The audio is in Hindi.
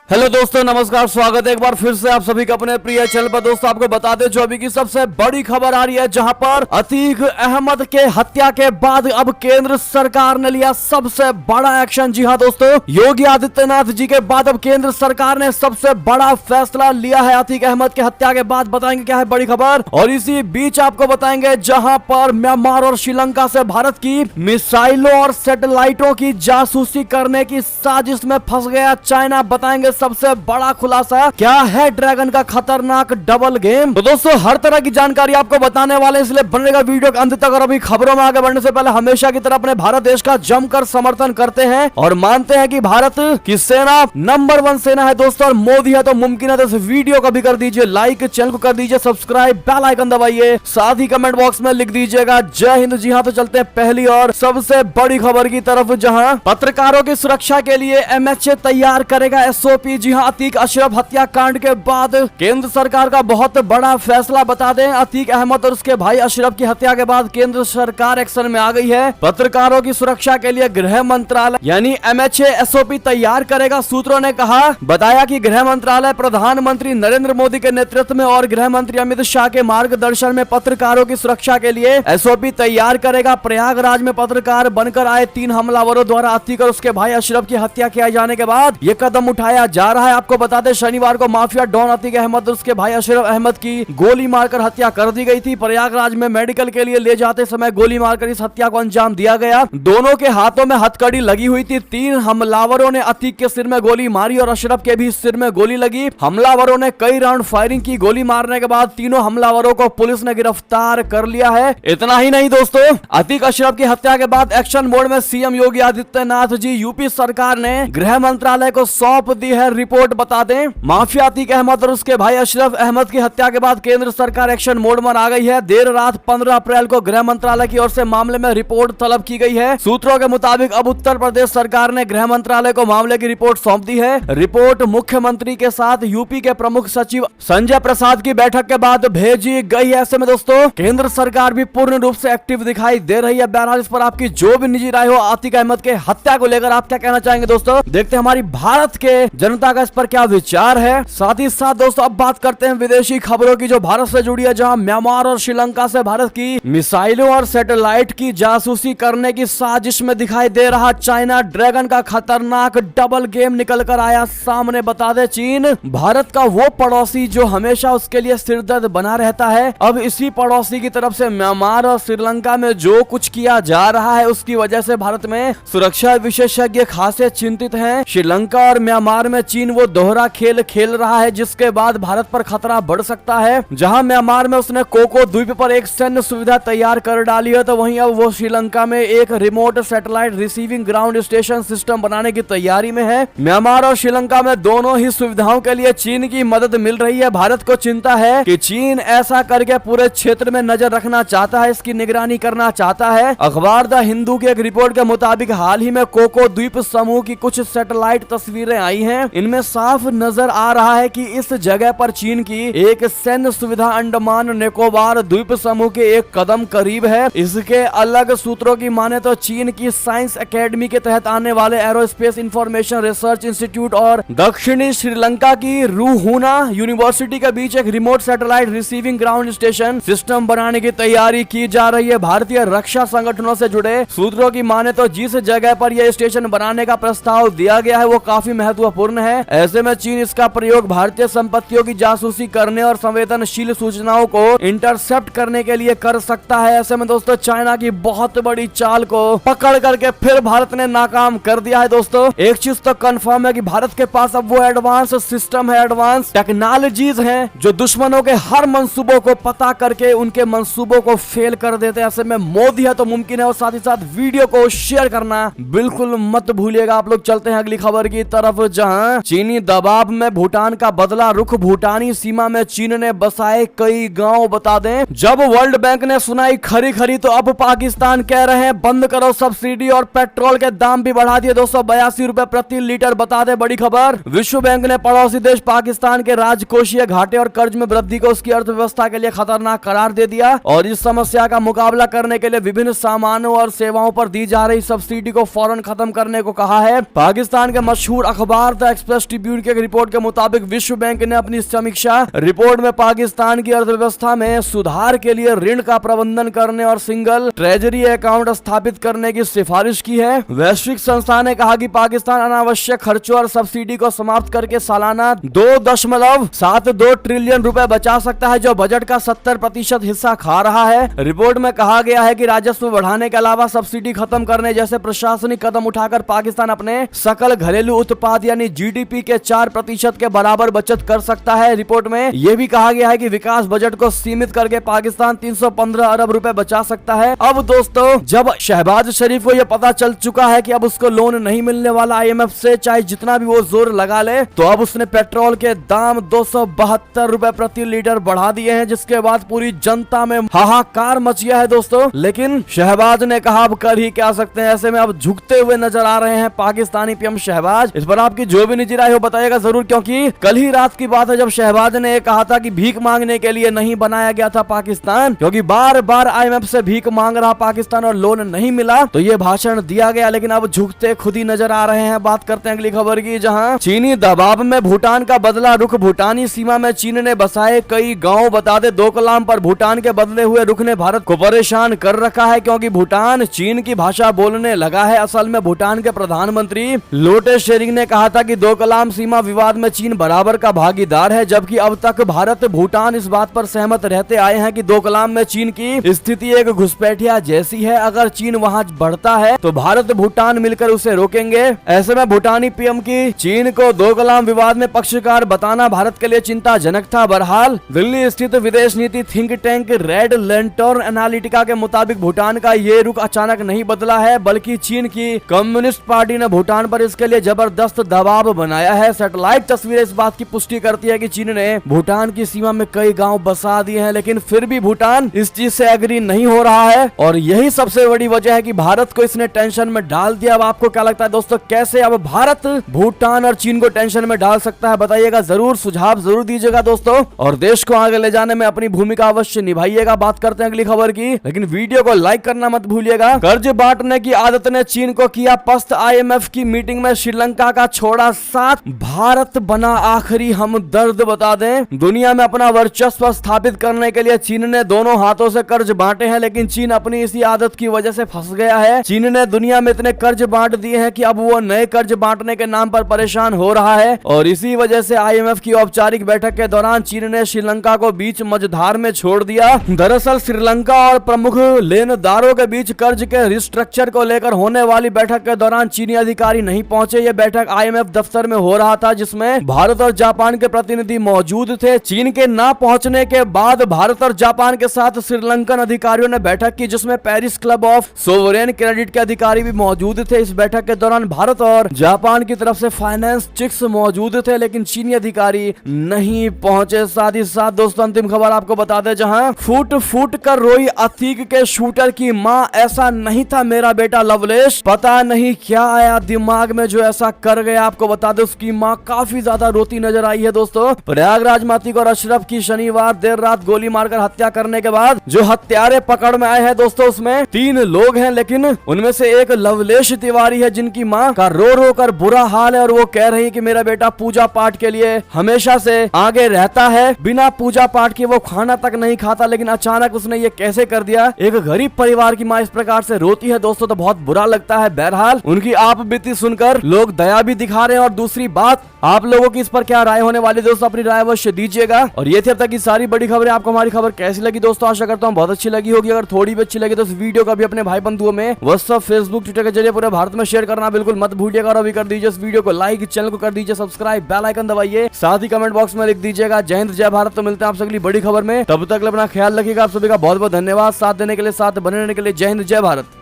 हेलो दोस्तों, नमस्कार। स्वागत है एक बार फिर से आप सभी का अपने प्रिय चैनल पर। दोस्तों आपको बता दें जो अभी की सबसे बड़ी खबर आ रही है, जहां पर अतीक अहमद के हत्या के बाद अब केंद्र सरकार ने लिया सबसे बड़ा एक्शन। जी हां दोस्तों, योगी आदित्यनाथ जी के बाद अब केंद्र सरकार ने सबसे बड़ा फैसला लिया है अतीक अहमद के हत्या के बाद। बताएंगे क्या है बड़ी खबर, और इसी बीच आपको बताएंगे जहां पर म्यांमार और श्रीलंका से भारत की मिसाइलों और सैटेलाइटों की जासूसी करने की साजिश में फंस गया चाइना। बताएंगे सबसे बड़ा खुलासा, क्या है ड्रैगन का खतरनाक डबल गेम। तो दोस्तों हर तरह की जानकारी आपको बताने वाले, इसलिए बनेगा वीडियो के अंत तक। और अभी खबरों में आगे बढ़ने से पहले हमेशा की तरह अपने भारत देश का जमकर समर्थन करते हैं और मानते हैं कि भारत की सेना नंबर 1 सेना है दोस्तों, और मोदी है तो मुमकिन है। तो इस वीडियो को भी कर दीजिए लाइक, चैनल को कर दीजिए सब्सक्राइब, बेल आइकन दबाइए, साथ ही कमेंट बॉक्स में लिख दीजिएगा जय हिंद। जी हाँ, तो चलते हैं पहली और सबसे बड़ी खबर की तरफ, जहां पत्रकारों की सुरक्षा के लिए एमएचए तैयार करेगा एसओपी। जी हां, अतीक अशरफ हत्याकांड के बाद केंद्र सरकार का बहुत बड़ा फैसला। बता दें, अतीक अहमद और उसके भाई अशरफ की हत्या के बाद केंद्र सरकार एक्शन में आ गई है। पत्रकारों की सुरक्षा के लिए गृह मंत्रालय यानी एमएचए एसओपी तैयार करेगा। सूत्रों ने बताया कि गृह मंत्रालय प्रधानमंत्री नरेंद्र मोदी के नेतृत्व में और गृह मंत्री अमित शाह के मार्गदर्शन में पत्रकारों की सुरक्षा के लिए एसओपी तैयार करेगा। प्रयागराज में पत्रकार बनकर आए 3 हमलावरों द्वारा अतीक और उसके भाई अशरफ की हत्या किए जाने के बाद यह कदम उठाया जा रहा है। आपको बता दें, शनिवार को माफिया डॉन अतीक अहमद और उसके भाई अशरफ अहमद की गोली मारकर हत्या कर दी गई थी। प्रयागराज में मेडिकल के लिए ले जाते समय गोली मारकर इस हत्या को अंजाम दिया गया। दोनों के हाथों में हथकड़ी लगी हुई थी। 3 हमलावरों ने अतीक के सिर में गोली मारी और अशरफ के भी सिर में गोली लगी। हमलावरों ने कई राउंड फायरिंग की। गोली मारने के बाद तीनों हमलावरों को पुलिस ने गिरफ्तार कर लिया है। इतना ही नहीं दोस्तों, अतीक अशरफ की हत्या के बाद एक्शन मोड में सीएम योगी आदित्यनाथ जी यूपी सरकार ने गृह मंत्रालय को सौंप दी है रिपोर्ट। बता दें, माफिया अतीक अहमद और उसके भाई अशरफ अहमद की हत्या के बाद केंद्र सरकार एक्शन मोड में आ गई है। देर रात 15 अप्रैल को गृह मंत्रालय की ओर से मामले में रिपोर्ट तलब की गई है। सूत्रों के मुताबिक अब उत्तर प्रदेश सरकार ने गृह मंत्रालय को मामले की रिपोर्ट सौंप दी है। रिपोर्ट मुख्यमंत्री के साथ यूपी के प्रमुख सचिव संजय प्रसाद की बैठक के बाद भेजी गई है। ऐसे में दोस्तों केंद्र सरकार भी पूर्ण रूप से एक्टिव दिखाई दे रही है। बहरहाल इस पर आपकी जो भी निजी राय हो अतीक अहमद के हत्या को लेकर आप क्या कहना चाहेंगे दोस्तों, देखते हैं हमारी भारत के जनता का इस पर क्या विचार है। साथ ही साथ दोस्तों अब बात करते हैं विदेशी खबरों की जो भारत से जुड़ी है, जहां म्यांमार और श्रीलंका से भारत की मिसाइलों और सैटेलाइट की जासूसी करने की साजिश में दिखाई दे रहा चाइना। ड्रैगन का खतरनाक डबल गेम निकल कर आया सामने। बता दे, चीन भारत का वो पड़ोसी जो हमेशा उसके लिए सिरदर्द बना रहता है, अब इसी पड़ोसी की तरफ से म्यांमार और श्रीलंका में जो कुछ किया जा रहा है उसकी वजह से भारत में सुरक्षा विशेषज्ञ खासे चिंतित हैं। श्रीलंका और म्यांमार में चीन वो दोहरा खेल खेल रहा है जिसके बाद भारत पर खतरा बढ़ सकता है। जहां म्यांमार में उसने कोको द्वीप पर एक सैन्य सुविधा तैयार कर डाली है, तो वहीं अब वो श्रीलंका में एक remote satellite receiving ground station system बनाने की तैयारी में है। म्यांमार और श्रीलंका में दोनों ही सुविधाओं के लिए चीन की मदद मिल रही है। भारत को चिंता है कि चीन ऐसा करके पूरे क्षेत्र में नजर रखना चाहता है, इसकी निगरानी करना चाहता है। अखबार द हिंदू की एक रिपोर्ट के मुताबिक हाल ही में कोको द्वीप समूह की कुछ सैटेलाइट तस्वीरें आई हैं। इनमें साफ नजर आ रहा है कि इस जगह पर चीन की एक सैन्य सुविधा अंडमान निकोबार द्वीप समूह के एक कदम करीब है। इसके अलग सूत्रों की माने तो चीन की साइंस एकेडमी के तहत आने वाले एरोस्पेस इंफॉर्मेशन रिसर्च इंस्टीट्यूट और दक्षिणी श्रीलंका की रूहुना यूनिवर्सिटी के बीच एक remote satellite receiving ground station system बनाने की तैयारी की जा रही है। भारतीय रक्षा संगठनों से जुड़े सूत्रों की माने तो जिस जगह पर यह स्टेशन बनाने का प्रस्ताव दिया गया है वो काफी महत्वपूर्ण है। ऐसे में चीन इसका प्रयोग भारतीय संपत्तियों की जासूसी करने और संवेदनशील सूचनाओं को इंटरसेप्ट करने के लिए कर सकता है। ऐसे में दोस्तों चाइना की बहुत बड़ी चाल को पकड़ करके फिर भारत ने नाकाम कर दिया है। दोस्तों एक चीज तो कंफर्म है कि भारत के पास अब वो एडवांस सिस्टम है, एडवांस टेक्नोलॉजीज हैं जो दुश्मनों के हर मंसूबों को पता करके उनके मंसूबों को फेल कर देते हैं। ऐसे में मोदी है तो मुमकिन है। और साथ ही साथ वीडियो को शेयर करना बिल्कुल मत भूलिएगा। आप लोग चलते हैं अगली खबर की तरफ, जहां चीनी दबाव में भूटान का बदला रुख। भूटानी सीमा में चीन ने बसाए कई गांव। बता दें, जब वर्ल्ड बैंक ने सुनाई खरी खरी तो अब पाकिस्तान कह रहे हैं बंद करो सब्सिडी और पेट्रोल के दाम भी बढ़ा दिए 282 रुपए प्रति लीटर। बता दें बड़ी खबर, विश्व बैंक ने पड़ोसी देश पाकिस्तान के राजकोषीय घाटे और कर्ज में वृद्धि को उसकी अर्थव्यवस्था के लिए खतरनाक करार दे दिया और इस समस्या का मुकाबला करने के लिए विभिन्न सामानों और सेवाओं पर दी जा रही सब्सिडी को फौरन खत्म करने को कहा है। पाकिस्तान के मशहूर अखबार द एक्सप्रेस ट्रिब्यून की एक रिपोर्ट के मुताबिक विश्व बैंक ने अपनी समीक्षा रिपोर्ट में पाकिस्तान की अर्थव्यवस्था में सुधार के लिए ऋण का प्रबंधन करने और सिंगल ट्रेजरी अकाउंट स्थापित करने की सिफारिश की है। वैश्विक संस्था ने कहा कि पाकिस्तान अनावश्यक खर्चों और सब्सिडी को समाप्त करके सालाना 2.72 ट्रिलियन रुपए बचा सकता है, जो बजट का 70% हिस्सा खा रहा है। रिपोर्ट में कहा गया है कि राजस्व बढ़ाने के अलावा सब्सिडी खत्म करने जैसे प्रशासनिक कदम उठाकर पाकिस्तान अपने सकल घरेलू उत्पाद यानी जीडीपी के 4% के बराबर बचत कर सकता है। रिपोर्ट में यह भी कहा गया है कि विकास बजट को सीमित करके पाकिस्तान 315 अरब रुपए बचा सकता है। अब दोस्तों, जब शहबाज शरीफ को यह पता चल चुका है कि अब उसको लोन नहीं मिलने वाला आईएमएफ से, चाहे जितना भी वो जोर लगा ले, तो अब उसने पेट्रोल के दाम 272 रुपए प्रति लीटर बढ़ा दिए हैं, जिसके बाद पूरी जनता में हाहाकार मच गया है दोस्तों। लेकिन शहबाज ने कहा अब कर ही क्या सकते हैं, ऐसे में अब झुकते हुए नजर आ रहे हैं पाकिस्तानी पीएम शहबाज। इस पर आपकी जो भी निजी राय हो बताइएगा जरूर, क्योंकि कल ही रात की बात है जब शहबाज ने कहा था कि भीख मांगने के लिए नहीं बनाया गया था पाकिस्तान, क्योंकि बार बार आईएमएफ से भीख मांग रहा पाकिस्तान और लोन नहीं मिला, तो ये भाषण दिया गया। लेकिन अब झुकते खुद ही नजर आ रहे हैं। बात करते हैं अगली खबर की, जहां चीनी दबाव में भूटान का बदला रुख। भूटानी सीमा में चीन ने बसाए कई गांव। बता दे डोकलाम पर भूटान के बदले हुए रुख ने भारत को परेशान कर रखा है, क्योंकि भूटान चीन की भाषा बोलने लगा है। असल में भूटान के प्रधानमंत्री लोटे शेरिंग ने कहा था कि डोकलाम सीमा विवाद में चीन बराबर का भागीदार है, जबकि अब तक भारत भूटान इस बात पर सहमत रहते आए हैं कि डोकलाम में चीन की स्थिति एक घुसपैठिया जैसी है। अगर चीन वहां बढ़ता है तो भारत भूटान मिलकर उसे रोकेंगे। ऐसे में भूटानी पीएम की चीन को डोकलाम विवाद में पक्षकार बताना भारत के लिए चिंताजनक था। बहरहाल दिल्ली स्थित विदेश नीति think tank red lantern Analytica के मुताबिक भूटान का ये रुख अचानक नहीं बदला है, बल्कि चीन की कम्युनिस्ट पार्टी ने भूटान पर इसके लिए जबरदस्त दबाव बनाया है। सैटेलाइट तस्वीरें इस बात की पुष्टि करती है कि चीन ने भूटान की सीमा में कई गांव बसा दिए हैं, लेकिन फिर भी भूटान इस चीज से एग्री नहीं हो रहा है, और यही सबसे बड़ी वजह है कि भारत को इसने टेंशन में डाल दिया। अब आपको क्या लगता है दोस्तों, कैसे अब भारत भूटान और चीन को टेंशन में डाल सकता है? बताइएगा जरूर, सुझाव जरूर दीजिएगा दोस्तों, और देश को आगे ले जाने में अपनी भूमिका अवश्य निभाइएगा। बात करते हैं अगली खबर की, लेकिन वीडियो को लाइक करना मत भूलिएगा। कर्ज बांटने की आदत ने चीन को किया पस्त। आईएमएफ की मीटिंग में श्रीलंका का छोड़ा साथ, भारत बना आखिरी हमदर्द। बता दें, दुनिया में अपना वर्चस्व स्थापित करने के लिए चीन ने दोनों हाथों से कर्ज बांटे हैं, लेकिन चीन अपनी इसी आदत की वजह से फंस गया है। चीन ने दुनिया में इतने कर्ज बांट दिए हैं कि अब वो नए कर्ज बांटने के नाम पर परेशान हो रहा है, और इसी वजह से आईएमएफ की औपचारिक बैठक के दौरान चीन ने श्रीलंका को बीच मझधार में छोड़ दिया। दरअसल श्रीलंका और प्रमुख लेनदारों के बीच कर्ज के रिस्ट्रक्चर को लेकर होने वाली बैठक के दौरान चीनी अधिकारी नहीं पहुंचे। यह बैठक आईएमएफ दफ्तर में हो रहा था, जिसमें भारत और जापान के प्रतिनिधि मौजूद थे। चीन के ना पहुंचने के बाद भारत और जापान के साथ श्रीलंकन अधिकारियों ने बैठक की, जिसमें Paris club of sovereign credit के अधिकारी भी मौजूद थे। इस बैठक के दौरान भारत और जापान की तरफ से फाइनेंस चिक्स मौजूद थे, लेकिन चीनी अधिकारी नहीं पहुंचे। साथ ही साथ दोस्तों, अंतिम खबर आपको बता दें, जहां फूट फूट कर रोई अतीक के शूटर की मां, ऐसा नहीं था मेरा बेटा लवलेश, पता नहीं क्या आया दिमाग में जो ऐसा कर गया। आपको बता दें, उसकी मां काफी ज्यादा रोती नजर आई है दोस्तों। प्रयागराज में अतीक और अशरफ की शनिवार देर रात गोली मारकर हत्या करने के बाद जो हत्यारे पकड़ में आए हैं दोस्तों, उसमें 3 लोग हैं, लेकिन उनमें से एक लवलेश तिवारी है, जिनकी मां का रो रो कर बुरा हाल है, और वो कह रही कि मेरा बेटा पूजा पाठ के लिए हमेशा से आगे रहता है, बिना पूजा पाठ के वो खाना तक नहीं खाता, लेकिन अचानक उसने ये कैसे कर दिया। एक गरीब परिवार की मां इस प्रकार से रोती है दोस्तों, तो बहुत बुरा लगता है। बहरहाल उनकी आप बीती सुनकर लोग दया भी दिखा रहे हैं। और दूसरी बात, आप लोगों की इस पर क्या राय होने वाली दोस्तों, अपनी राय अवश्य दीजिएगा। और ये थी अब तक की सारी बड़ी खबरें। आपको हमारी खबर कैसी लगी दोस्तों? आशा करता हूँ बहुत अच्छी लगी होगी। अगर थोड़ी भी अच्छी लगी तो इस वीडियो को भी अपने भाई बंधुओं में व्हाट्सएप, फेसबुक, ट्विटर के जरिए पूरे भारत में शेयर करना बिल्कुल मत भूलिएगा। और अभी कर दीजिए इस वीडियो को लाइक, चैनल को कर दीजिए सब्सक्राइब, बेल आइकन दबाइए, साथ ही कमेंट बॉक्स में लिख दीजिएगा जय हिंद जय भारत। तो मिलते हैं आपसे अगली बड़ी खबर में, तब तक अपना ख्याल रखिएगा। आप सभी का बहुत बहुत धन्यवाद साथ देने के लिए, साथ बने रहने के लिए। जय हिंद जय भारत।